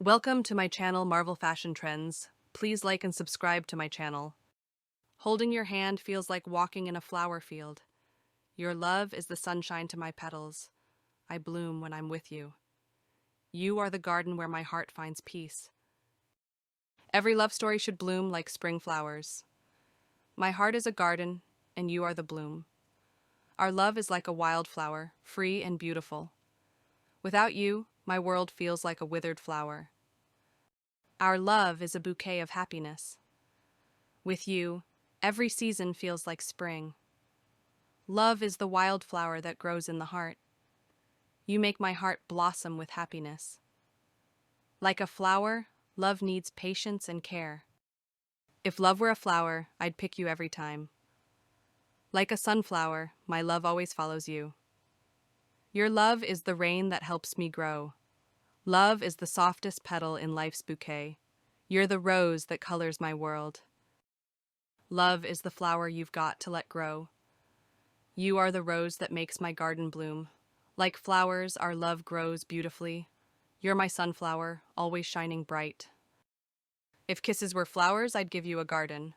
Welcome to my channel, Marvel Fashion Trends. Please like and subscribe to my channel. Holding your hand feels like walking in a flower field. Your love is the sunshine to my petals. I bloom when I'm with you. You are the garden where my heart finds peace. Every love story should bloom like spring flowers. My heart is a garden, and you are the bloom. Our love is like a wildflower, free and beautiful. Without you, my world feels like a withered flower. Our love is a bouquet of happiness. With you, every season feels like spring. Love is the wildflower that grows in the heart. You make my heart blossom with happiness. Like a flower, love needs patience and care. If love were a flower, I'd pick you every time. Like a sunflower, my love always follows you. Your love is the rain that helps me grow. Love is the softest petal in life's bouquet. You're the rose that colors my world. Love is the flower you've got to let grow. You are the rose that makes my garden bloom. Like flowers, our love grows beautifully. You're my sunflower, always shining bright. If kisses were flowers, I'd give you a garden.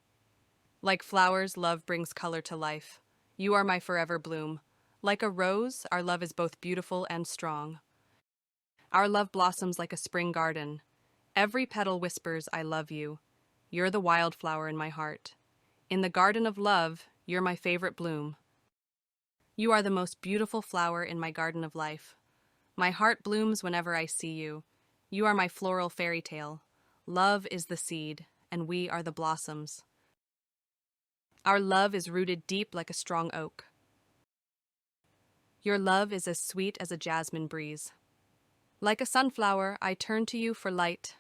Like flowers, love brings color to life. You are my forever bloom. Like a rose, our love is both beautiful and strong. Our love blossoms like a spring garden. Every petal whispers, I love you. You're the wildflower in my heart. In the garden of love, you're my favorite bloom. You are the most beautiful flower in my garden of life. My heart blooms whenever I see you. You are my floral fairy tale. Love is the seed, and we are the blossoms. Our love is rooted deep like a strong oak. Your love is as sweet as a jasmine breeze. Like a sunflower, I turn to you for light,